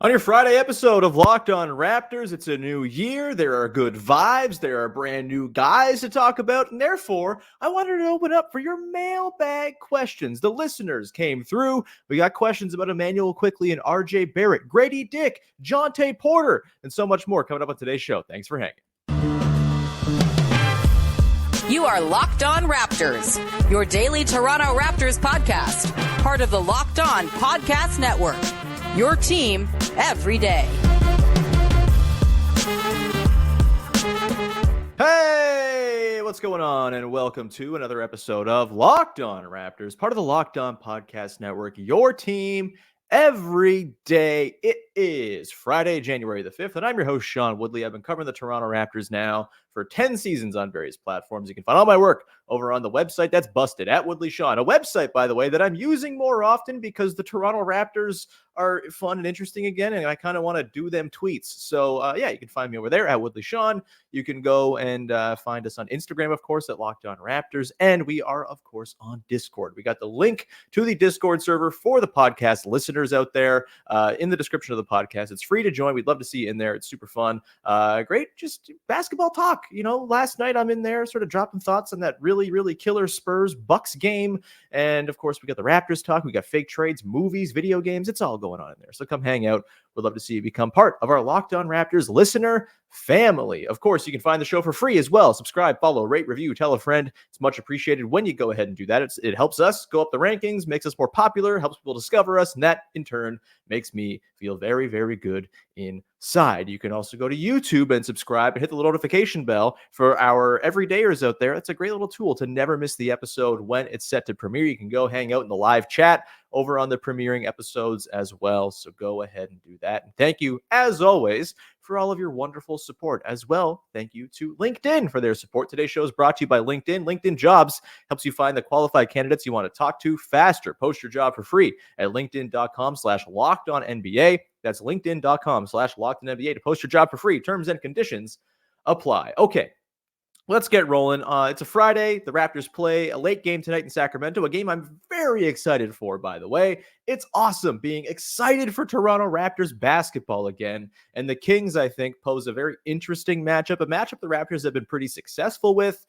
On your Friday episode of Locked On Raptors, it's a new year. There are good vibes. There are brand new guys to talk about. And therefore, I wanted to open up for your mailbag questions. The listeners came through. We got questions about Immanuel Quickley and RJ Barrett, Gradey Dick, Jontay Porter, and so much more coming up on today's show. Thanks for hanging. You are Locked On Raptors, your daily Toronto Raptors podcast, part of the Locked On Podcast Network. Your team every day. Hey, what's going on? And welcome to another episode of Locked On Raptors, part of the Locked On Podcast Network. Your team every day. It is Friday, January the 5th, and I'm your host, Sean Woodley. I've been covering the Toronto Raptors now for 10 seasons on various platforms. You can find all my work over on the website that's busted at Woodley Sean, a website, by the way, that I'm using more often because the Toronto Raptors are fun and interesting again, and I kind of want to do them tweets. So, yeah, you can find me over there at Woodley Sean. You can go and find us on Instagram, of course, at Locked On Raptors, and we are, of course, on Discord. We got the link to the Discord server for the podcast listeners out there in the description of the podcast. It's free to join. We'd love to see you in there. It's super fun. Great, just basketball talk. You know, last night I'm in there sort of dropping thoughts on that really killer Spurs Bucks game. And of course, we got the Raptors talk. We got fake trades, movies, video games. It's all going on in there. So come hang out. We'd love to see you become part of our Locked On Raptors listener family. Of course, you can find the show for free as well. Subscribe, follow, rate, review, tell a friend. It's much appreciated when you go ahead and do that. It helps us go up the rankings, makes us more popular, helps people discover us, and that in turn makes me feel very good inside. You can also go to YouTube and subscribe and hit the little notification bell for our everydayers out there. It's a great little tool to never miss the episode when it's set to premiere. You can go hang out in the live chat over on the premiering episodes as well. So go ahead and do that. And thank you, as always, for all of your wonderful support as well. Thank you to LinkedIn for their support. Today's show is brought to you by LinkedIn. LinkedIn Jobs helps you find the qualified candidates you want to talk to faster. Post your job for free at linkedin.com/lockedonnba. That's linkedin.com/lockedonnba to post your job for free. Terms and conditions apply. Okay. Let's get rolling. It's a Friday. The Raptors play a late game tonight in Sacramento, a game I'm very excited for, by the way. It's awesome being excited for Toronto Raptors basketball again. And the Kings, I think, pose a very interesting matchup, a matchup the Raptors have been pretty successful with.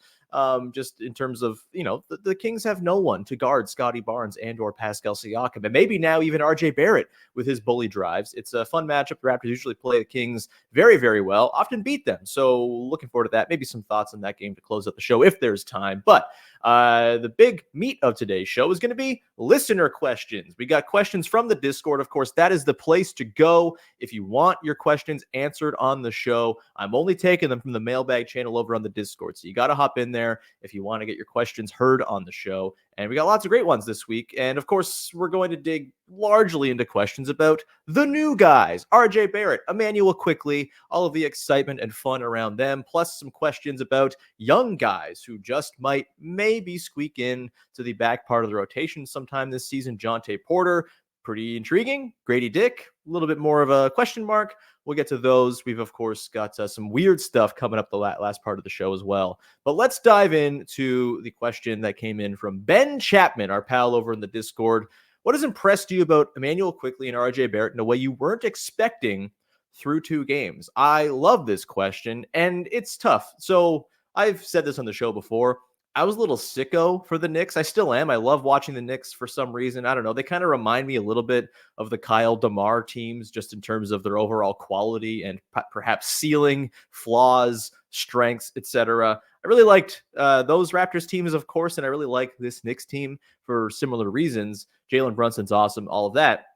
Just in terms of, the Kings have no one to guard Scottie Barnes and or Pascal Siakam. And maybe now even RJ Barrett with his bully drives. It's a fun matchup. The Raptors usually play the Kings very well, often beat them. So looking forward to that. Maybe some thoughts on that game to close out the show if there's time. But the big meat of today's show is going to be listener questions. We got questions from the Discord. Of course, that is the place to go if you want your questions answered on the show. I'm only taking them from the mailbag channel over on the Discord. So you got to hop in there if you want to get your questions heard on the show. And we got lots of great ones this week. And of course, we're going to dig largely into questions about the new guys, RJ Barrett, Immanuel Quickley, all of the excitement and fun around them, plus some questions about young guys who just might maybe squeak in to the back part of the rotation sometime this season. Jontay Porter, pretty intriguing. Gradey Dick, a little bit more of a question mark. We'll get to those. We've, of course, got some weird stuff coming up the last part of the show as well. But let's dive into the question that came in from Ben Chapman, our pal over in the Discord. What has impressed you about Immanuel Quickley and RJ Barrett in a way you weren't expecting through two games? I love this question, and it's tough. So I've said this on the show before. I was a little sicko for the Knicks. I still am. I love watching the Knicks for some reason. I don't know. They kind of remind me a little bit of the Kyle DeMar teams, just in terms of their overall quality and perhaps ceiling, flaws, strengths, etc. I really liked those Raptors teams, of course, and I really like this Knicks team for similar reasons. Jalen Brunson's awesome, all of that.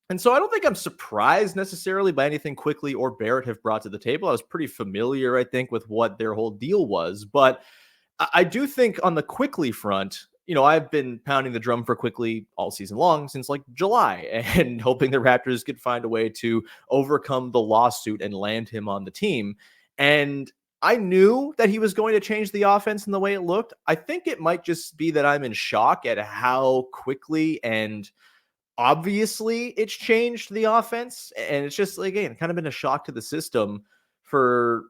And so I don't think I'm surprised necessarily by anything Quickley or Barrett have brought to the table. I was pretty familiar, I think, with what their whole deal was, but I do think on the Quickley front, I've been pounding the drum for Quickley all season long since like July and hoping the Raptors could find a way to overcome the lawsuit and land him on the team. And I knew that he was going to change the offense in the way it looked. I think it might just be that I'm in shock at how quickly and obviously it's changed the offense. And it's just, again, kind of been a shock to the system for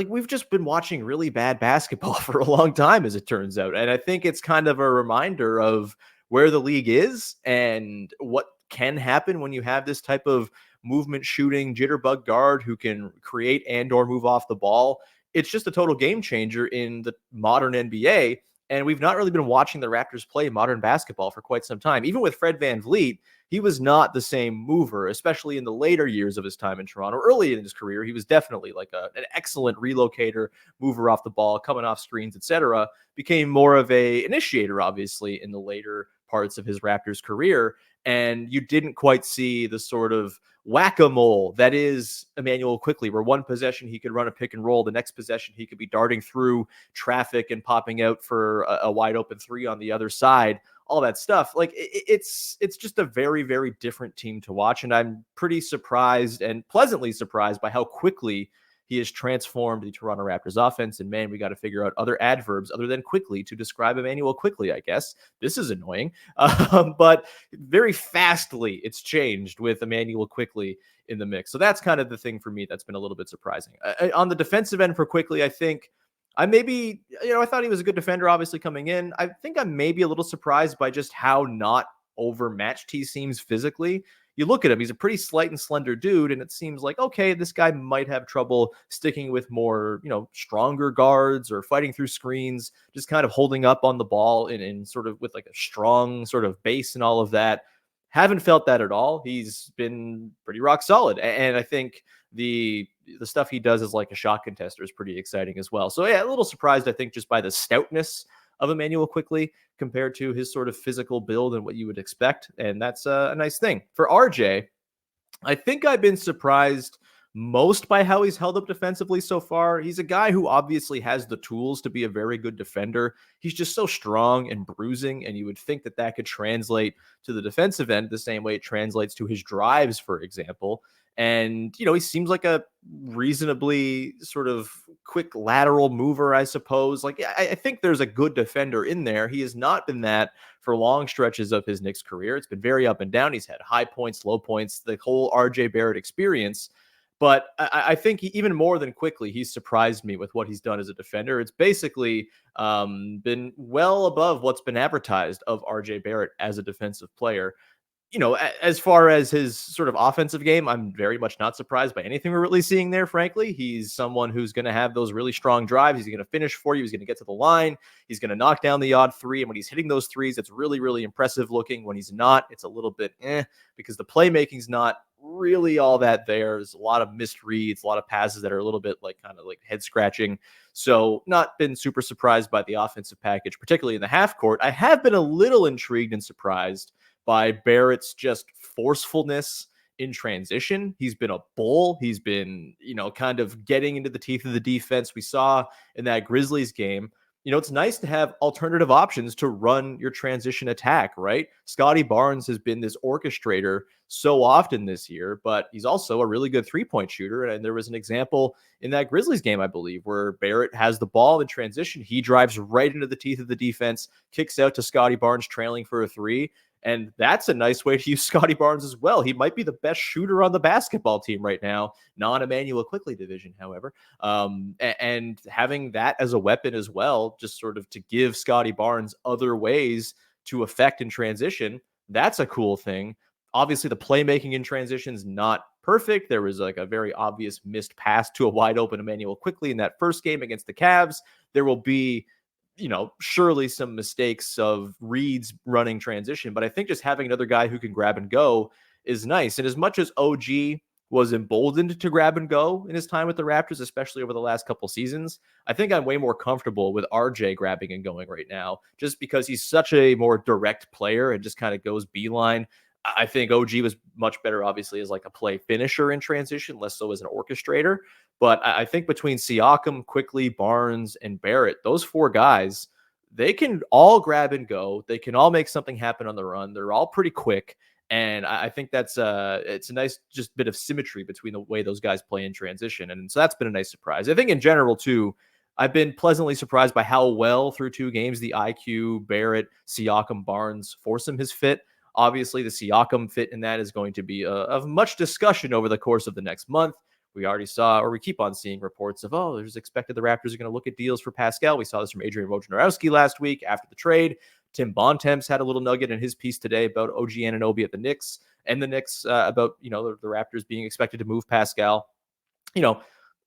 we've just been watching really bad basketball for a long time, as it turns out. And I think it's kind of a reminder of where the league is and what can happen when you have this type of movement shooting jitterbug guard who can create and or move off the ball. It's just a total game changer in the modern NBA. And we've not really been watching the Raptors play modern basketball for quite some time. Even with Fred VanVleet, he was not the same mover, especially in the later years of his time in Toronto. Early in his career, he was definitely like an excellent relocator, mover off the ball, coming off screens, etc. Became more of a initiator, obviously, in the later parts of his Raptors career. And you didn't quite see the sort of whack-a-mole that is Immanuel Quickley, where one possession he could run a pick and roll, the next possession he could be darting through traffic and popping out for a wide open three on the other side, all that stuff. Like it's just a very, very different team to watch. And I'm pretty surprised and pleasantly surprised by how quickly he has transformed the Toronto Raptors offense. And man, we got to figure out other adverbs other than quickly to describe Immanuel Quickley, I guess. This is annoying. But very fastly, it's changed with Immanuel Quickley in the mix. So that's kind of the thing for me that's been a little bit surprising. On the defensive end for Quickley, I think I thought he was a good defender, obviously, coming in. I think I'm maybe a little surprised by just how not overmatched he seems physically. You look at him, he's a pretty slight and slender dude, and it seems like, okay, this guy might have trouble sticking with more, stronger guards or fighting through screens, just kind of holding up on the ball in sort of with like a strong sort of base and all of that. Haven't felt that at all. He's been pretty rock solid. And I think the stuff he does as like a shot contester is pretty exciting as well. So yeah, a little surprised, I think, just by the stoutness of Immanuel Quickley compared to his sort of physical build and what you would expect. And that's a nice thing. For RJ, I think I've been surprised most by how he's held up defensively so far. He's a guy who obviously has the tools to be a very good defender. He's just so strong and bruising, and you would think that that could translate to the defensive end the same way it translates to his drives, for example. And, he seems like a reasonably sort of quick lateral mover, I suppose. Like, I think there's a good defender in there. He has not been that for long stretches of his Knicks career. It's been very up and down. He's had high points, low points, the whole RJ Barrett experience. But I think even more than Quickley, he's surprised me with what he's done as a defender. It's basically been well above what's been advertised of RJ Barrett as a defensive player. As far as his sort of offensive game, I'm very much not surprised by anything we're really seeing there, frankly. He's someone who's going to have those really strong drives. He's going to finish for you. He's going to get to the line. He's going to knock down the odd three. And when he's hitting those threes, it's really, really impressive looking. When he's not, it's a little bit because the playmaking's not really all that there. There's a lot of missed reads, a lot of passes that are a little bit like kind of like head scratching. So not been super surprised by the offensive package, particularly in the half court. I have been a little intrigued and surprised by Barrett's just forcefulness in transition. He's been a bull. He's been, kind of getting into the teeth of the defense. We saw in that Grizzlies game, it's nice to have alternative options to run your transition attack, right? Scottie Barnes has been this orchestrator so often this year, but he's also a really good three-point shooter. And there was an example in that Grizzlies game, I believe, where Barrett has the ball in transition. He drives right into the teeth of the defense, kicks out to Scottie Barnes trailing for a three. And that's a nice way to use Scottie Barnes as well. He might be the best shooter on the basketball team right now, non-Immanuel Quickley division, however. And having that as a weapon as well, just sort of to give Scottie Barnes other ways to affect in transition, that's a cool thing. Obviously, the playmaking in transition is not perfect. There was like a very obvious missed pass to a wide open Immanuel Quickley in that first game against the Cavs. There will be surely some mistakes of reads running transition, but I think just having another guy who can grab and go is nice. And as much as OG was emboldened to grab and go in his time with the Raptors, especially over the last couple seasons, I think I'm way more comfortable with RJ grabbing and going right now, just because he's such a more direct player and just kind of goes beeline. I think OG was much better, obviously, as like a play finisher in transition, less so as an orchestrator. But I think between Siakam, Quickley, Barnes, and Barrett, those four guys, they can all grab and go. They can all make something happen on the run. They're all pretty quick. And I think that's it's a nice just bit of symmetry between the way those guys play in transition. And so that's been a nice surprise. I think in general, too, I've been pleasantly surprised by how well through two games the IQ, Barrett, Siakam, Barnes, foursome has fit. Obviously, the Siakam fit in that is going to be of much discussion over the course of the next month. We already saw, or we keep on seeing reports of, there's expected the Raptors are going to look at deals for Pascal. We saw this from Adrian Wojnarowski last week after the trade. Tim Bontemps had a little nugget in his piece today about OG Anunoby at the Knicks. and the Knicks about, the Raptors being expected to move Pascal.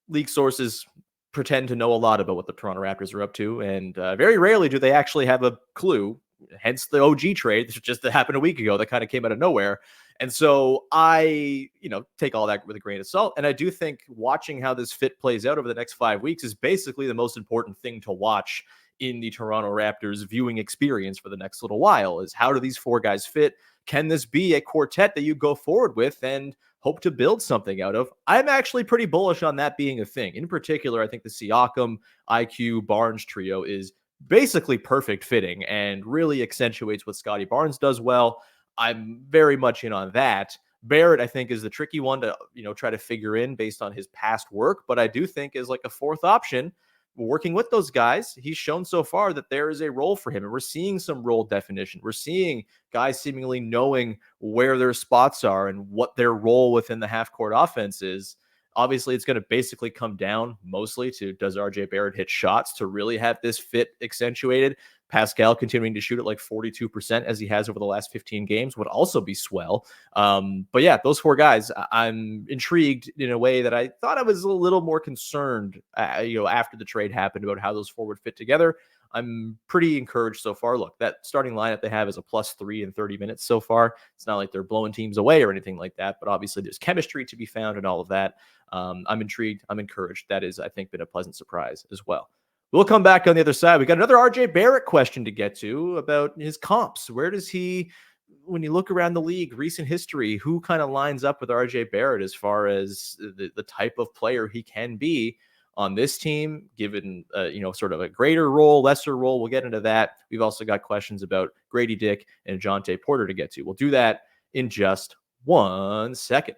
League sources pretend to know a lot about what the Toronto Raptors are up to, and very rarely do they actually have a clue. Hence the OG trade, this just happened a week ago, that kind of came out of nowhere. And so I, take all that with a grain of salt. And I do think watching how this fit plays out over the next 5 weeks is basically the most important thing to watch in the Toronto Raptors viewing experience for the next little while, is how do these four guys fit? Can this be a quartet that you go forward with and hope to build something out of? I'm actually pretty bullish on that being a thing. In particular, I think the Siakam, IQ, Barnes trio is basically perfect fitting and really accentuates what Scottie Barnes does well. I'm very much in on that. Barrett, I think, is the tricky one to, try to figure in based on his past work, but I do think is like a fourth option working with those guys. He's shown so far that there is a role for him, and we're seeing some role definition. We're seeing guys seemingly knowing where their spots are and what their role within the half-court offense is. Obviously, it's going to basically come down mostly to, does RJ Barrett hit shots to really have this fit accentuated? Pascal continuing to shoot at like 42% as he has over the last 15 games would also be swell. But yeah, those four guys, I'm intrigued in a way that I thought I was a little more concerned, after the trade happened, about how those four would fit together. I'm pretty encouraged so far. Look, that starting lineup they have is a +3 in 30 minutes so far. It's not like they're blowing teams away or anything like that, but obviously there's chemistry to be found and all of that. I'm intrigued. I'm encouraged. That is, I think, been a pleasant surprise as well. We'll come back on the other side. We got another RJ Barrett question to get to about his comps. Where does he, when you look around the league, recent history, who kind of lines up with RJ Barrett as far as the type of player he can be on this team, given, sort of a greater role, lesser role? We'll get into that. We've also got questions about Gradey Dick and Jontay Porter to get to. We'll do that in just 1 second.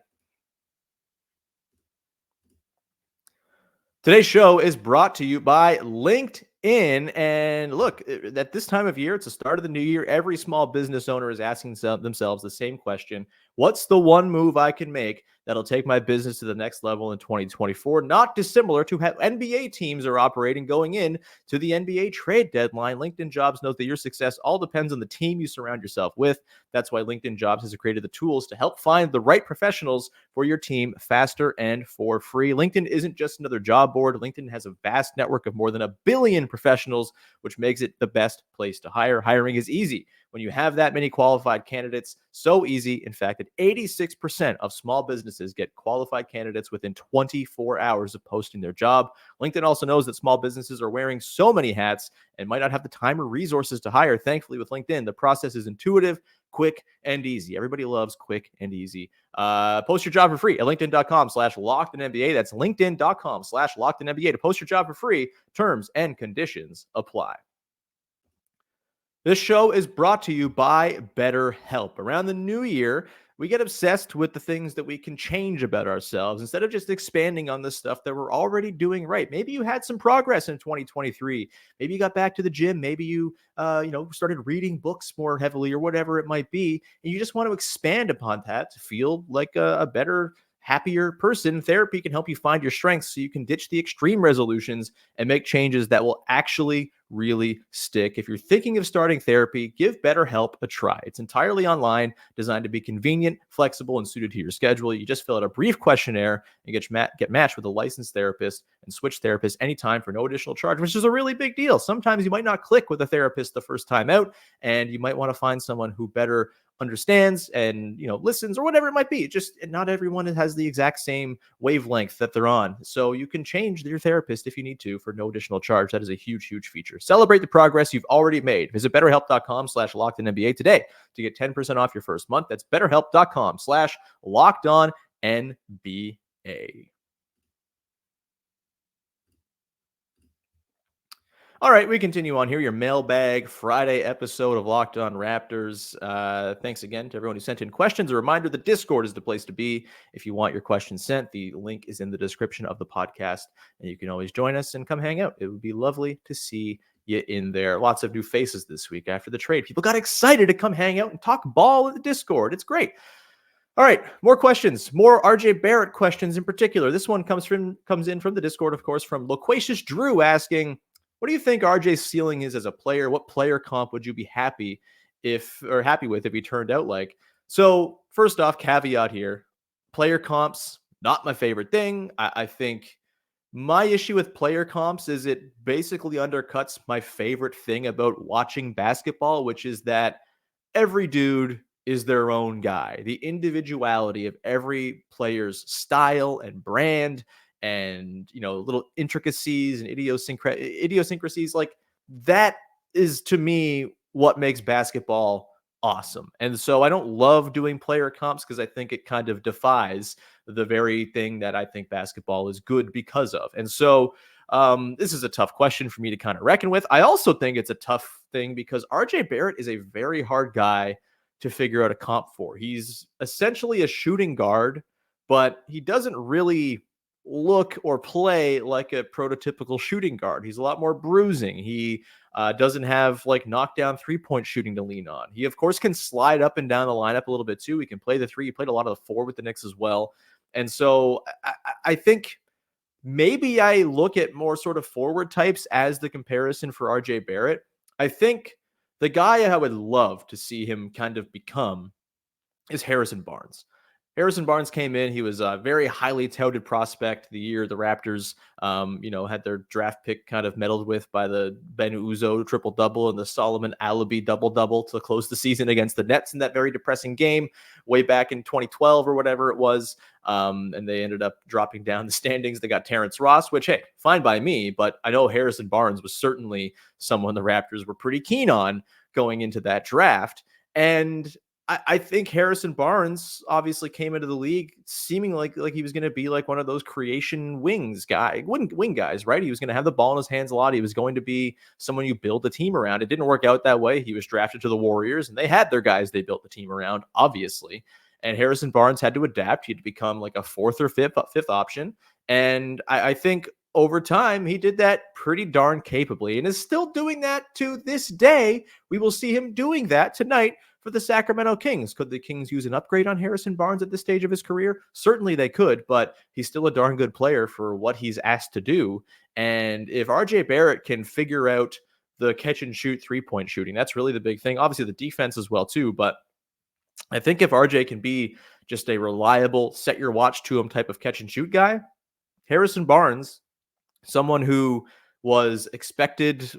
Today's show is brought to you by LinkedIn. And look, at this time of year, it's the start of the new year. Every small business owner is asking themselves the same question. What's the one move I can make that'll take my business to the next level in 2024? Not dissimilar to how NBA teams are operating going in to the NBA trade deadline. LinkedIn Jobs knows that your success all depends on the team you surround yourself with. That's why LinkedIn Jobs has created the tools to help find the right professionals for your team faster and for free. LinkedIn isn't just another job board. LinkedIn has a vast network of more than 1 billion professionals, which makes it the best place to hire. Hiring is easy when you have that many qualified candidates. So easy, in fact, that 86% of small businesses get qualified candidates within 24 hours of posting their job. LinkedIn also knows that small businesses are wearing so many hats and might not have the time or resources to hire. Thankfully, with LinkedIn, the process is intuitive, quick, and easy. Everybody loves quick and easy. Post your job for free at linkedin.com/LockedInNBA. That's linkedin.com/LockedInNBA to post your job for free. Terms and conditions apply. This show is brought to you by BetterHelp. Around the new year, we get obsessed with the things that we can change about ourselves instead of just expanding on the stuff that we're already doing right. Maybe you had some progress in 2023. Maybe you got back to the gym. Maybe you, started reading books more heavily or whatever it might be. And you just want to expand upon that to feel like a better, happier person. Therapy can help you find your strengths so you can ditch the extreme resolutions and make changes that will actually really stick. If you're thinking of starting therapy, give BetterHelp a try. It's entirely online, designed to be convenient, flexible, and suited to your schedule. You just fill out a brief questionnaire and get matched with a licensed therapist and switch therapists anytime for no additional charge, which is a really big deal. Sometimes you might not click with a therapist the first time out, and you might want to find someone who better understands and listens or whatever it might be. Just not everyone has the exact same wavelength that they're on, so you can change your therapist if you need to for no additional charge. That is a huge feature. Celebrate the progress you've already made. Visit betterhelp.com/LockedOnNBA today to get 10% off your first month. That's betterhelp.com/LockedOnNBA. All right, we continue on here. Your Mailbag Friday episode of Locked On Raptors. Thanks again to everyone who sent in questions. A reminder, the Discord is the place to be if you want your questions sent. The link is in the description of the podcast, and you can always join us and come hang out. It would be lovely to see you in there. Lots of new faces this week after the trade. People got excited to come hang out and talk ball in the Discord. It's great. All right, more questions, more RJ Barrett questions in particular. This one comes in from the Discord, of course, from Loquacious Drew asking, what do you think RJ's ceiling is as a player? What player comp would you be happy with if he turned out like? So first off, caveat here, player comps, not my favorite thing. I think my issue with player comps is it basically undercuts my favorite thing about watching basketball, which is that every dude is their own guy. The individuality of every player's style and brand and, little intricacies and idiosyncrasies, like that is to me what makes basketball awesome. And so I don't love doing player comps because I think it kind of defies the very thing that I think basketball is good because of. And so this is a tough question for me to kind of reckon with. I also think it's a tough thing because RJ Barrett is a very hard guy to figure out a comp for. He's essentially a shooting guard, but he doesn't really look or play like a prototypical shooting guard. He's a lot more bruising. He doesn't have like knockdown 3-point shooting to lean on. He, of course, can slide up and down the lineup a little bit too. He can play the three. He played a lot of the four with the Knicks as well. And so I think maybe I look at more sort of forward types as the comparison for RJ Barrett. I think the guy I would love to see him kind of become is Harrison Barnes. Harrison Barnes came in. He was a very highly touted prospect the year the Raptors, had their draft pick kind of meddled with by the Ben Uzo triple-double and the Solomon Alabi double-double to close the season against the Nets in that very depressing game way back in 2012 or whatever it was. And they ended up dropping down the standings. They got Terrence Ross, which, hey, fine by me. But I know Harrison Barnes was certainly someone the Raptors were pretty keen on going into that draft. And I think Harrison Barnes obviously came into the league seeming like he was going to be like one of those creation wing guys, right? He was going to have the ball in his hands a lot. He was going to be someone you build a team around. It didn't work out that way. He was drafted to the Warriors, and they had their guys they built the team around, obviously. And Harrison Barnes had to adapt. He had to become like a fourth or fifth option. And I think over time, he did that pretty darn capably and is still doing that to this day. We will see him doing that tonight for the Sacramento Kings. Could the Kings use an upgrade on Harrison Barnes at this stage of his career? Certainly they could, but he's still a darn good player for what he's asked to do. And if RJ Barrett can figure out the catch and shoot 3-point shooting, that's really the big thing. Obviously the defense as well too, but I think if RJ can be just a reliable set your watch to him type of catch and shoot guy, Harrison Barnes, someone who was expected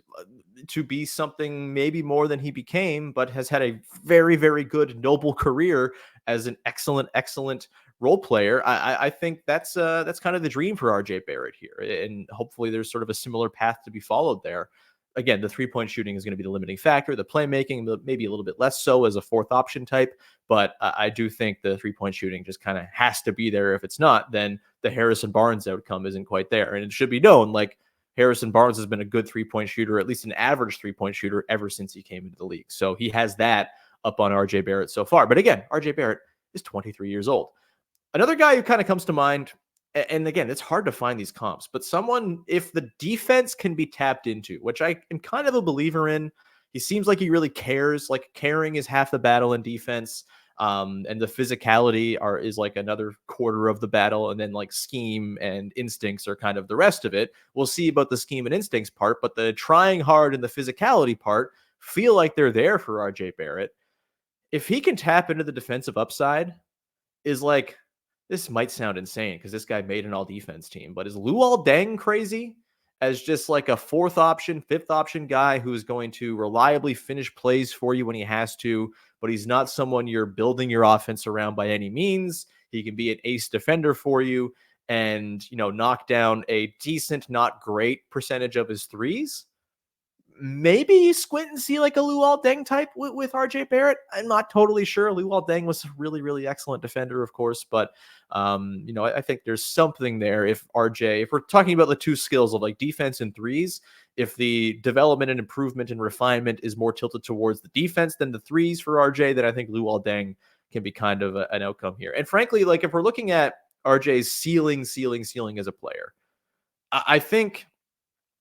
to be something maybe more than he became, but has had a very, very good, noble career as an excellent role player. I think that's kind of the dream for RJ Barrett here. And hopefully there's sort of a similar path to be followed there. Again, the 3-point shooting is going to be the limiting factor. The playmaking, maybe a little bit less so as a fourth option type. But I do think the 3-point shooting just kind of has to be there. If it's not, then the Harrison Barnes outcome isn't quite there. And it should be known, like, Harrison Barnes has been a good 3-point shooter, at least an average 3-point shooter ever since he came into the league. So he has that up on RJ Barrett so far. But again, RJ Barrett is 23 years old. Another guy who kind of comes to mind, and again, it's hard to find these comps, but someone, if the defense can be tapped into, which I am kind of a believer in, he seems like he really cares. Like, caring is half the battle in defense. And the physicality is like another quarter of the battle. And then like scheme and instincts are kind of the rest of it. We'll see about the scheme and instincts part, but the trying hard and the physicality part feel like they're there for RJ Barrett. If he can tap into the defensive upside, is like, this might sound insane because this guy made an all defense team, but is Luol Deng crazy as just like a fourth option, fifth option guy who's going to reliably finish plays for you when he has to, but he's not someone you're building your offense around by any means. He can be an ace defender for you and, knock down a decent, not great percentage of his threes. Maybe you squint and see like a Luol Deng type with RJ Barrett. I'm not totally sure. Luol Deng was a really, really excellent defender, of course, but I think there's something there. If we're talking about the two skills of like defense and threes, if the development and improvement and refinement is more tilted towards the defense than the threes for RJ, then I think Luol Deng can be kind of an outcome here. And frankly, like if we're looking at RJ's ceiling as a player, I think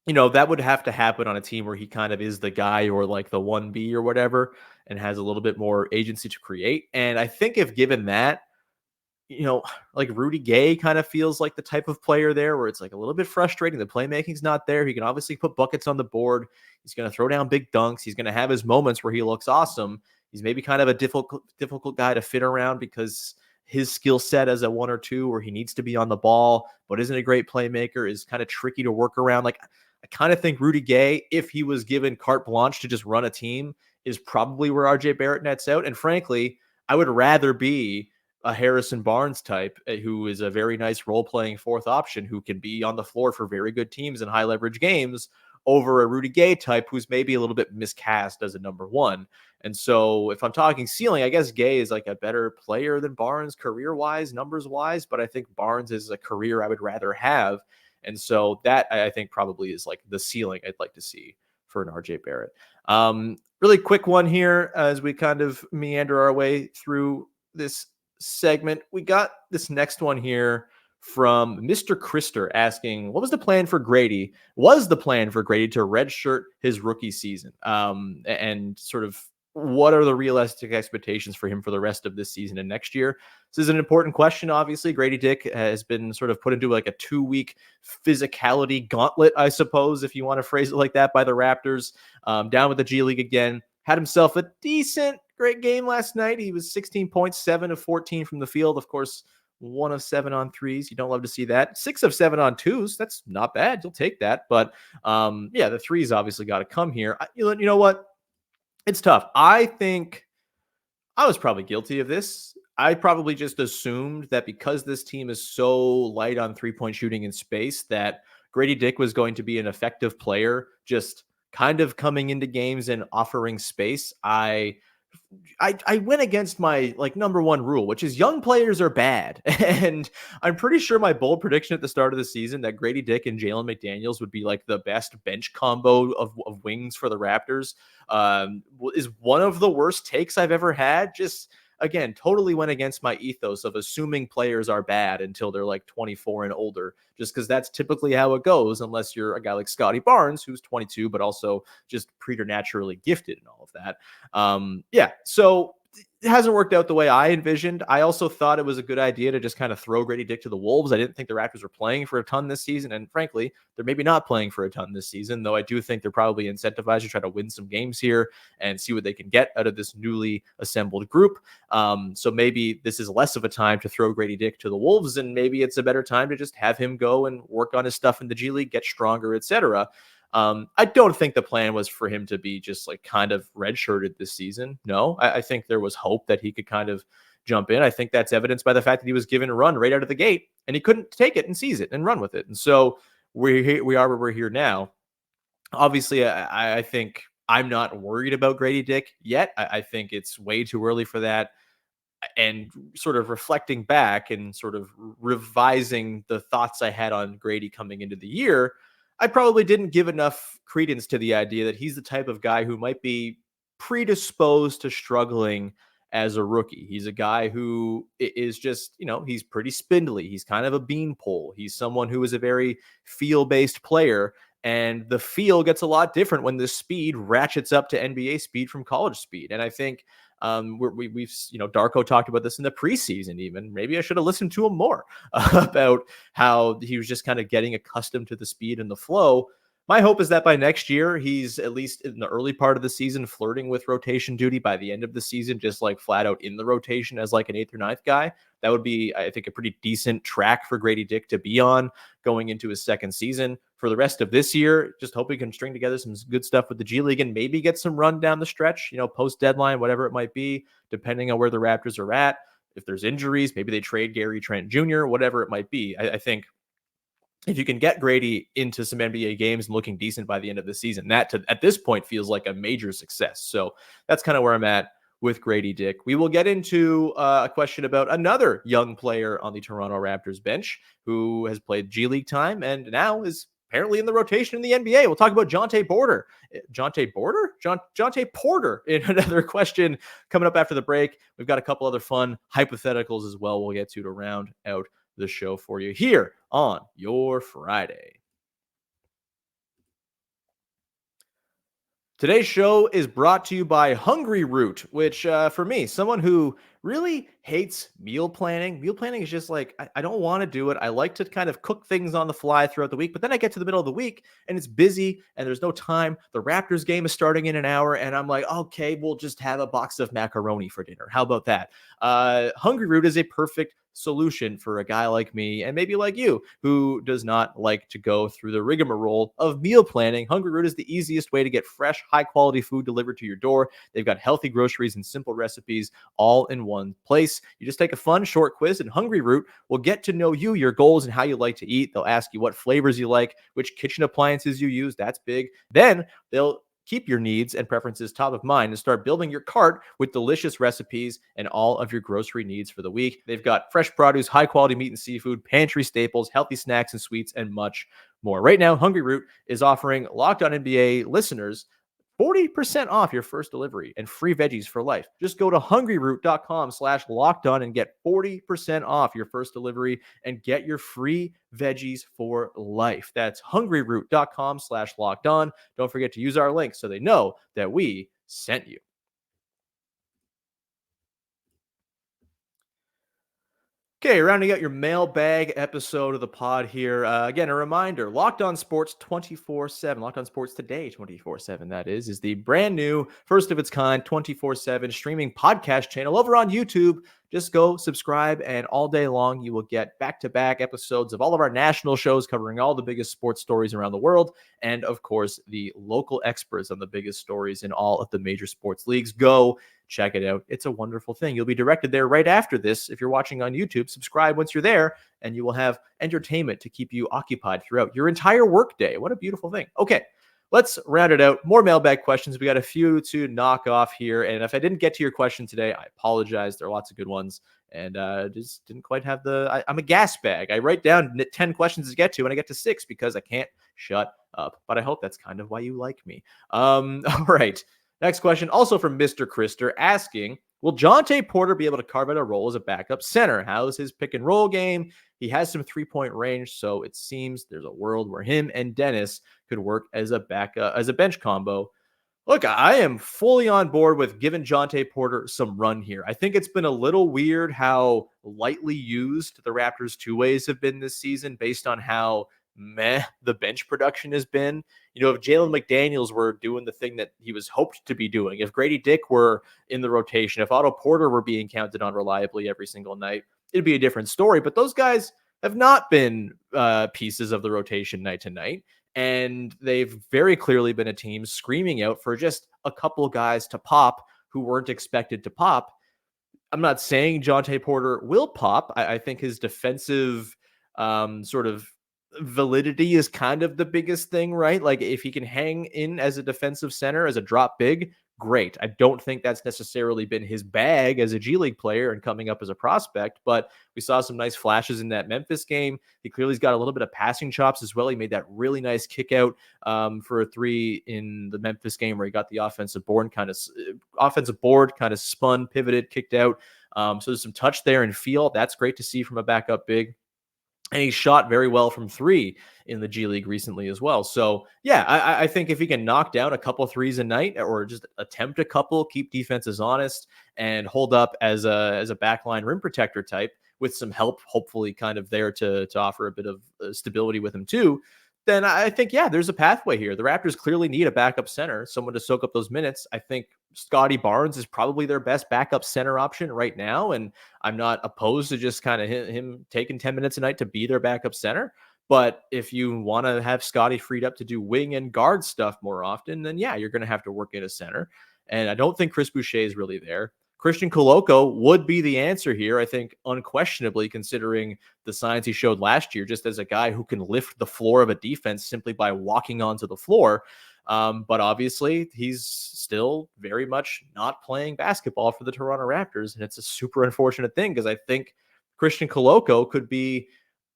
that would have to happen on a team where he kind of is the guy or like the 1B or whatever and has a little bit more agency to create. And I think if given that, like Rudy Gay kind of feels like the type of player there where it's like a little bit frustrating. The playmaking's not there. He can obviously put buckets on the board. He's going to throw down big dunks. He's going to have his moments where he looks awesome. He's maybe kind of a difficult guy to fit around because his skill set as a 1 or 2 where he needs to be on the ball, but isn't a great playmaker, is kind of tricky to work around. Like, I kind of think Rudy Gay, if he was given carte blanche to just run a team, is probably where RJ Barrett nets out. And frankly, I would rather be a Harrison Barnes type who is a very nice role-playing fourth option who can be on the floor for very good teams in high-leverage games over a Rudy Gay type who's maybe a little bit miscast as a number 1. And so if I'm talking ceiling, I guess Gay is like a better player than Barnes career-wise, numbers-wise, but I think Barnes is a career I would rather have. And so that, I think, probably is like the ceiling I'd like to see for an RJ Barrett. Really quick one here as we kind of meander our way through this segment. We got this next one here from Mr. Krister asking, what was the plan for Gradey? Was the plan for Gradey to redshirt his rookie season? And sort of what are the realistic expectations for him for the rest of this season and next year? This is an important question, obviously. Gradey Dick has been sort of put into like a 2-week physicality gauntlet, I suppose, if you want to phrase it like that, by the Raptors. Down with the G League again. Had himself a great game last night. He was 16 points, 7 of 14 from the field. Of course, 1 of 7 on threes. You don't love to see that. 6 of 7 on twos. That's not bad. You'll take that. But yeah, the threes obviously got to come here. You know what? It's tough. I think I was probably guilty of this. I probably just assumed that because this team is so light on 3-point shooting in space that Gradey Dick was going to be an effective player, just kind of coming into games and offering space. I went against my like number 1 rule, which is young players are bad. And I'm pretty sure my bold prediction at the start of the season that Gradey Dick and Jalen McDaniels would be like the best bench combo of wings for the Raptors is one of the worst takes I've ever had. Just, again, totally went against my ethos of assuming players are bad until they're like 24 and older, just because that's typically how it goes, unless you're a guy like Scottie Barnes, who's 22, but also just preternaturally gifted and all of that. Yeah, so it hasn't worked out the way I envisioned. I also thought it was a good idea to just kind of throw Gradey Dick to the Wolves. I didn't think the Raptors were playing for a ton this season. And frankly, they're maybe not playing for a ton this season, though I do think they're probably incentivized to try to win some games here and see what they can get out of this newly assembled group. So maybe this is less of a time to throw Gradey Dick to the Wolves, and maybe it's a better time to just have him go and work on his stuff in the G League, get stronger, etc. I don't think the plan was for him to be just like kind of redshirted this season. No, I think there was hope that he could kind of jump in. I think that's evidenced by the fact that he was given a run right out of the gate and he couldn't take it and seize it and run with it. And so we are where we're here now. Obviously, I think I'm not worried about Gradey Dick yet. I think it's way too early for that. And sort of reflecting back and sort of revising the thoughts I had on Gradey coming into the year, I probably didn't give enough credence to the idea that he's the type of guy who might be predisposed to struggling as a rookie. He's a guy who is just, he's pretty spindly. He's kind of a beanpole. He's someone who is a very feel-based player, and the feel gets a lot different when the speed ratchets up to NBA speed from college speed. And I think we've Darko talked about this in the preseason. Even maybe I should have listened to him more about how he was just kind of getting accustomed to the speed and the flow. My hope is that by next year, he's at least in the early part of the season flirting with rotation duty. By the end of the season, just like flat out in the rotation as like an 8th or 9th guy. That would be, I think, a pretty decent track for Gradey Dick to be on going into his 2nd season. For the rest of this year, just hope he can string together some good stuff with the G League and maybe get some run down the stretch, post deadline, whatever it might be, depending on where the Raptors are at. If there's injuries, maybe they trade Gary Trent Jr., whatever it might be. I think if you can get Gradey into some NBA games and looking decent by the end of the season, that at this point feels like a major success. So that's kind of where I'm at with Gradey Dick. We will get into a question about another young player on the Toronto Raptors bench who has played G League time and now is apparently in the rotation in the NBA. We'll talk about Jontay Porter. Jontay Porter in another question coming up after the break. We've got a couple other fun hypotheticals as well we'll get to round out the show for you here on your Friday. Today's show is brought to you by Hungry Root, which for me, someone who really hates meal planning. Meal planning is just like, I don't want to do it. I like to kind of cook things on the fly throughout the week, but then I get to the middle of the week and it's busy and there's no time. The Raptors game is starting in an hour and I'm like, okay, we'll just have a box of macaroni for dinner. How about that? Hungry Root is a perfect solution for a guy like me and maybe like you who does not like to go through the rigmarole of meal planning. Hungry Root is the easiest way to get fresh, high quality food delivered to your door. They've got healthy groceries and simple recipes all in one place. You just take a fun short quiz and Hungry Root will get to know you, your goals, and how you like to eat. They'll ask you what flavors you like, which kitchen appliances you use. That's big. Then they'll keep your needs and preferences top of mind and start building your cart with delicious recipes and all of your grocery needs for the week. They've got fresh produce, high quality meat and seafood, pantry staples, healthy snacks and sweets, and much more. Right now, Hungry Root is offering Locked On NBA listeners 40% off your first delivery and free veggies for life. Just go to hungryroot.com/lockedon and get 40% off your first delivery and get your free veggies for life. That's hungryroot.com/lockedon. Don't forget to use our link so they know that we sent you. Okay, rounding out your mailbag episode of the pod here. Again, a reminder, Locked On Sports 24/7, Locked On Sports Today 24/7, that is the brand new, first of its kind, 24/7 streaming podcast channel over on YouTube. Just go subscribe, and all day long, you will get back-to-back episodes of all of our national shows covering all the biggest sports stories around the world, and of course, the local experts on the biggest stories in all of the major sports leagues. Go check it out. It's a wonderful thing. You'll be directed there right after this. If you're watching on YouTube, subscribe once you're there, and you will have entertainment to keep you occupied throughout your entire workday. What a beautiful thing. Okay, let's round it out. More mailbag questions. We got a few to knock off here. And if I didn't get to your question today, I apologize. There are lots of good ones. And just didn't quite have I'm a gas bag. I write down 10 questions to get to, and I get to 6 because I can't shut up. But I hope that's kind of why you like me. All right. Next question, also from Mr. Krister, asking, will Jontay Porter be able to carve out a role as a backup center? How's his pick and roll game? He has some three-point range, so it seems there's a world where him and Dennis could work as a bench combo. Look, I am fully on board with giving Jontay Porter some run here. I think it's been a little weird how lightly used the Raptors two-ways have been this season based on how meh the bench production has been. You know, if Jalen McDaniels were doing the thing that he was hoped to be doing, if Gradey Dick were in the rotation, if Otto Porter were being counted on reliably every single night, it'd be a different story. But those guys have not been pieces of the rotation night to night. And they've very clearly been a team screaming out for just a couple guys to pop who weren't expected to pop. I'm not saying Jontay Porter will pop. I think his defensive sort of validity is kind of the biggest thing, right? Like if he can hang in as a defensive center, as a drop big, great. I don't think that's necessarily been his bag as a G League player and coming up as a prospect, but we saw some nice flashes in that Memphis game. He clearly's got a little bit of passing chops as well. He made that really nice kick out for a three in the Memphis game where he got the offensive board kind of spun, pivoted, kicked out. So there's some touch there and feel. That's great to see from a backup big. And he shot very well from three in the G League recently as well. So, yeah, I think if he can knock down a couple threes a night or just attempt a couple, keep defenses honest, and hold up as a backline rim protector type with some help, hopefully kind of there to offer a bit of stability with him too, then I think, yeah, there's a pathway here. The Raptors clearly need a backup center, someone to soak up those minutes. I think Scottie Barnes is probably their best backup center option right now, and I'm not opposed to just kind of him taking 10 minutes a night to be their backup center. But if you want to have Scottie freed up to do wing and guard stuff more often, then yeah, you're going to have to work in a center. And I don't think Chris Boucher is really there. Christian Koloko would be the answer here, I think, unquestionably, considering the signs he showed last year, just as a guy who can lift the floor of a defense simply by walking onto the floor. But obviously, he's still very much not playing basketball for the Toronto Raptors, and it's a super unfortunate thing because I think Christian Koloko could be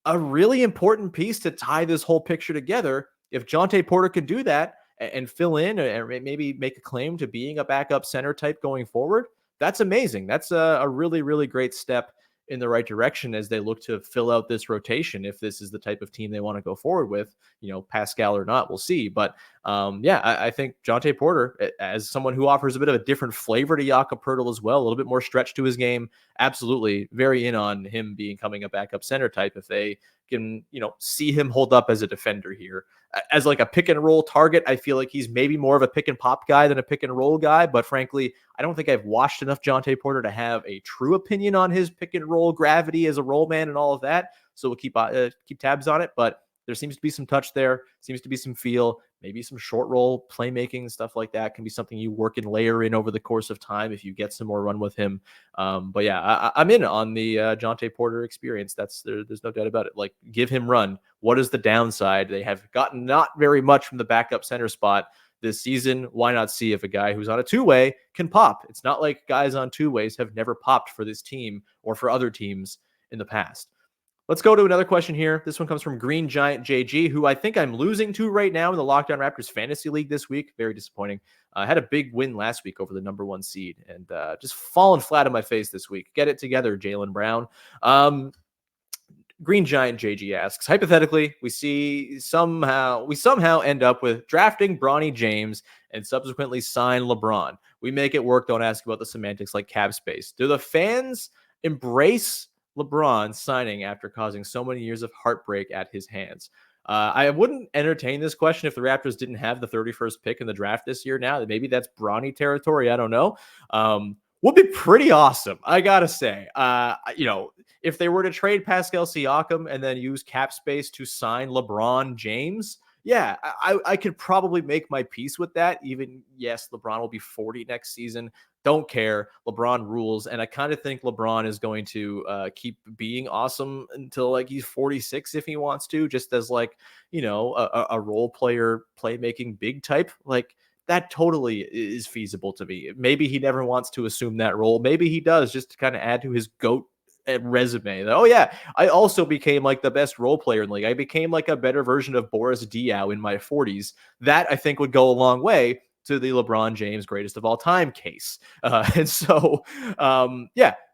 a really important piece to tie this whole picture together. If Jontay Porter can do that and fill in and maybe make a claim to being a backup center type going forward, that's amazing. That's a really, really great step in the right direction as they look to fill out this rotation. If this is the type of team they want to go forward with, Pascal or not, we'll see. But I think Jontay Porter, as someone who offers a bit of a different flavor to Jakob Poeltl as well, a little bit more stretch to his game, absolutely very in on him becoming a backup center type if they can, see him hold up as a defender here. As like a pick and roll target, I feel like he's maybe more of a pick and pop guy than a pick and roll guy. But frankly, I don't think I've watched enough Jontay Porter to have a true opinion on his pick and roll gravity as a roll man and all of that. So we'll keep tabs on it. But there seems to be some touch there, seems to be some feel, maybe some short roll playmaking, stuff like that can be something you work and layer in over the course of time if you get some more run with him. But yeah, I'm in on the Jontay Porter experience. There's no doubt about it. Like, give him run. What is the downside? They have gotten not very much from the backup center spot this season. Why not see if a guy who's on a two-way can pop? It's not like guys on two-ways have never popped for this team or for other teams in the past. Let's go to another question here. This one comes from Green Giant JG, who I think I'm losing to right now in the Locked On Raptors Fantasy League this week. Very disappointing. I had a big win last week over the number 1 seed and just fallen flat on my face this week. Get it together, Jaylen Brown. Green Giant JG asks, hypothetically, we somehow end up with drafting Bronny James and subsequently sign LeBron. We make it work. Don't ask about the semantics like cap space. Do the fans embrace LeBron signing after causing so many years of heartbreak at his hands? I wouldn't entertain this question if the Raptors didn't have the 31st pick in the draft this year. Now maybe that's Bronny territory. I don't know. Would be pretty awesome, I gotta say. If they were to trade Pascal Siakam and then use cap space to sign LeBron James, yeah, I could probably make my peace with that. Even, yes, LeBron will be 40 next season. Don't care. LeBron rules. And I kind of think LeBron is going to keep being awesome until like he's 46 if he wants to, just as like, a role player, playmaking big type. Like, that totally is feasible to me. Maybe he never wants to assume that role. Maybe he does, just to kind of add to his GOAT resume that, oh yeah, I also became like the best role player in the league. I became like a better version of Boris Diaw in my 40s. That I think would go a long way to the LeBron James greatest of all time case. And so,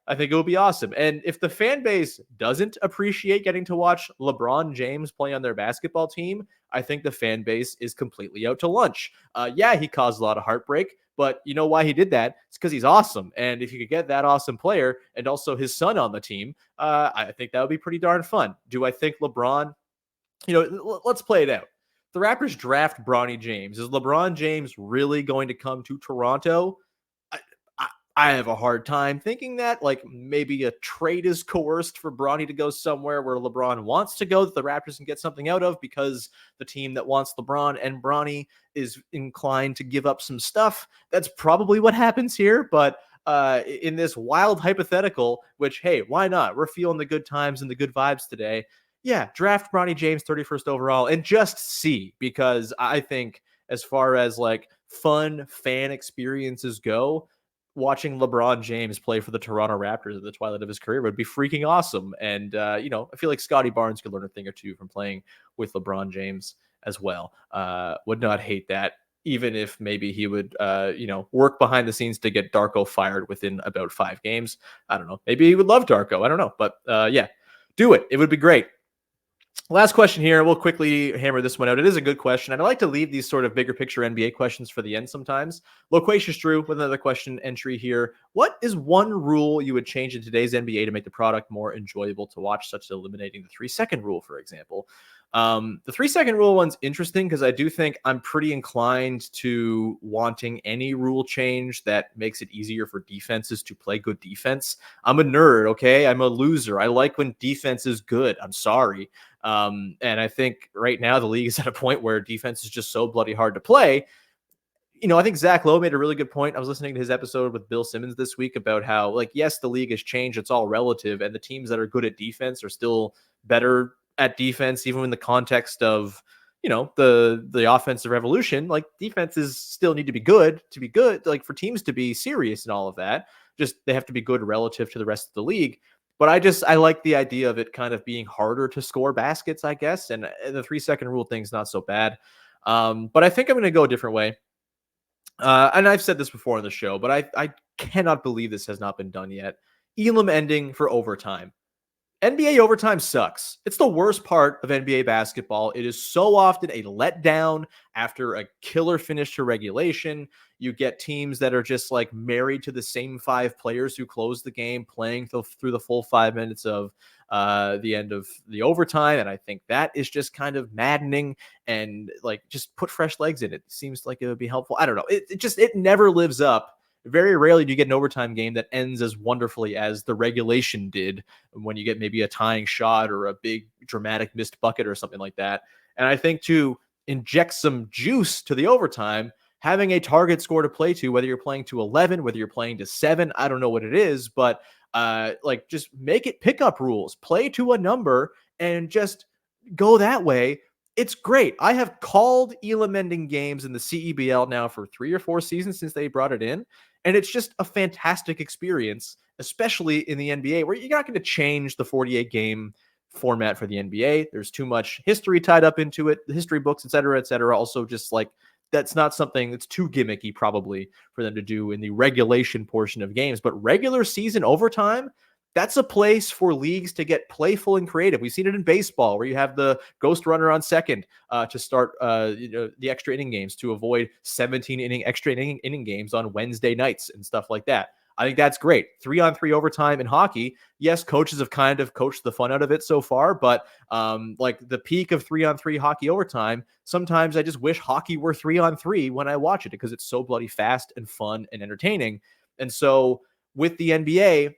I think it would be awesome. And if the fan base doesn't appreciate getting to watch LeBron James play on their basketball team, I think the fan base is completely out to lunch. He caused a lot of heartbreak, but you know why he did that? It's because he's awesome. And if you could get that awesome player and also his son on the team, I think that would be pretty darn fun. Do I think LeBron, let's play it out. The Raptors draft Bronny James. Is LeBron James really going to come to Toronto? I have a hard time thinking that. Like, maybe a trade is coerced for Bronny to go somewhere where LeBron wants to go that the Raptors can get something out of because the team that wants LeBron and Bronny is inclined to give up some stuff. That's probably what happens here. But in this wild hypothetical, which, hey, why not? We're feeling the good times and the good vibes today. Yeah, draft Bronny James 31st overall and just see, because I think as far as like fun fan experiences go, watching LeBron James play for the Toronto Raptors at the twilight of his career would be freaking awesome. And, I feel like Scottie Barnes could learn a thing or two from playing with LeBron James as well. Would not hate that, even if maybe he would, work behind the scenes to get Darko fired within about 5 games. I don't know. Maybe he would love Darko. I don't know. But do it. It would be great. Last question here. We'll quickly hammer this one out. It is a good question, and I like to leave these sort of bigger picture NBA questions for the end sometimes. Loquacious Drew with another question entry here. What is one rule you would change in today's NBA to make the product more enjoyable to watch, such as eliminating the 3-second rule, for example? The 3-second rule one's interesting because I do think I'm pretty inclined to wanting any rule change that makes it easier for defenses to play good defense. I'm a nerd, okay? I'm a loser. I like when defense is good. I'm sorry. And I think right now the league is at a point where defense is just so bloody hard to play. I think Zach Lowe made a really good point. I was listening to his episode with Bill Simmons this week about how, like, yes, the league has changed. It's all relative. And the teams that are good at defense are still better at defense, even in the context of, the offensive revolution. Like, defenses still need to be good, like for teams to be serious and all of that. Just they have to be good relative to the rest of the league. But I like the idea of it kind of being harder to score baskets, I guess. And the 3-second rule thing's not so bad. But I think I'm going to go a different way. And I've said this before on the show, but I cannot believe this has not been done yet. Elam ending for overtime. NBA overtime sucks. It's the worst part of NBA basketball. It is so often a letdown after a killer finish to regulation. You get teams that are just like married to the same 5 players who close the game, playing through the full 5 minutes of the end of the overtime. And I think that is just kind of maddening, and like just put fresh legs in it. Seems like it would be helpful. I don't know. It never lives up. Very rarely do you get an overtime game that ends as wonderfully as the regulation did, when you get maybe a tying shot or a big dramatic missed bucket or something like that. And I think to inject some juice to the overtime, having a target score to play to, whether you're playing to 11, whether you're playing to 7, I don't know what it is, but like just make it pickup rules, play to a number and just go that way. It's great. I have called Elam ending games in the CEBL now for 3 or 4 seasons since they brought it in. And it's just a fantastic experience, especially in the NBA, where you're not going to change the 48 game format for the NBA. There's too much history tied up into it, the history books, et cetera, et cetera. Also, just like that's not something that's too gimmicky, probably, for them to do in the regulation portion of games. But regular season overtime, that's a place for leagues to get playful and creative. We've seen it in baseball, where you have the ghost runner on second to start the extra inning games, to avoid 17 inning extra inning games on Wednesday nights and stuff like that. I think that's great. 3-on-3 overtime in hockey. Yes, coaches have kind of coached the fun out of it so far, but like the peak of 3-on-3 hockey overtime, sometimes I just wish hockey were 3-on-3 when I watch it, because it's so bloody fast and fun and entertaining. And so with the NBA,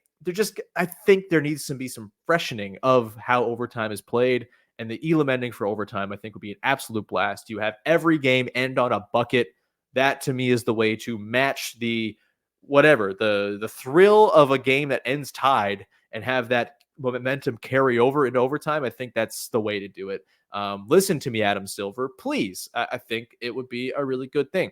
I think there needs to be some freshening of how overtime is played, and the Elam ending for overtime, I think, would be an absolute blast. You have every game end on a bucket. That to me is the way to match the thrill of a game that ends tied and have that momentum carry over into overtime. I think that's the way to do it. Listen to me, Adam Silver, please. I think it would be a really good thing.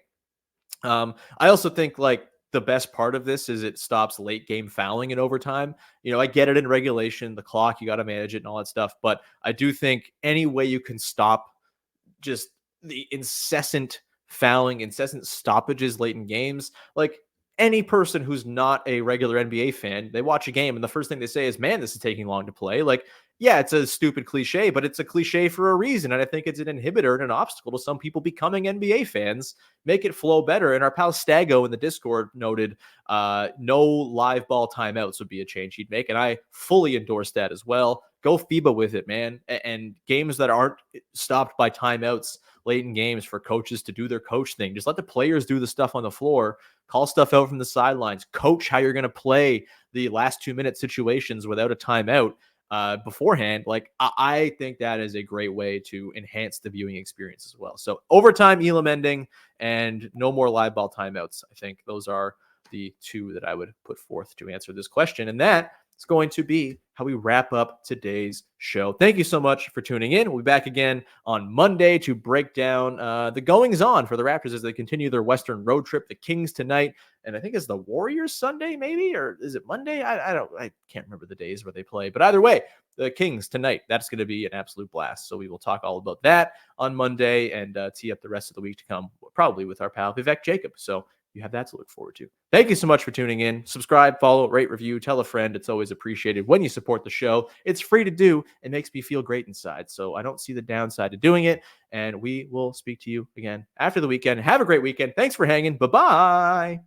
I also think like the best part of this is it stops late game fouling in overtime. I get it in regulation, the clock, you got to manage it and all that stuff. But I do think any way you can stop just the incessant fouling, incessant stoppages late in games, like any person who's not a regular NBA fan, they watch a game and the first thing they say is, man, this is taking long to play. Like, yeah, it's a stupid cliche, but it's a cliche for a reason. And I think it's an inhibitor and an obstacle to some people becoming NBA fans. Make it flow better. And our pal Stago in the Discord noted no live ball timeouts would be a change he'd make. And I fully endorse that as well. Go FIBA with it, man. And games that aren't stopped by timeouts late in games for coaches to do their coach thing. Just let the players do the stuff on the floor, call stuff out from the sidelines, coach how you're going to play the last 2-minute situations without a timeout beforehand. Like, I think that is a great way to enhance the viewing experience as well. So overtime, Elam ending, and no more live ball timeouts. I think those are the 2 that I would put forth to answer this question. And that is going to be how we wrap up today's show. Thank you so much for tuning in. We'll be back again on Monday to break down the goings on for the Raptors as they continue their Western road trip. The Kings tonight, and I think it's the Warriors Sunday, maybe, or is it Monday? I can't remember the days where they play, but either way, the Kings tonight, that's going to be an absolute blast. So we will talk all about that on Monday and tee up the rest of the week to come, probably with our pal Vivek Jacob. So you have that to look forward to. Thank you so much for tuning in. Subscribe, follow, rate, review, tell a friend. It's always appreciated when you support the show. It's free to do. It makes me feel great inside. So I don't see the downside to doing it. And we will speak to you again after the weekend. Have a great weekend. Thanks for hanging. Bye-bye.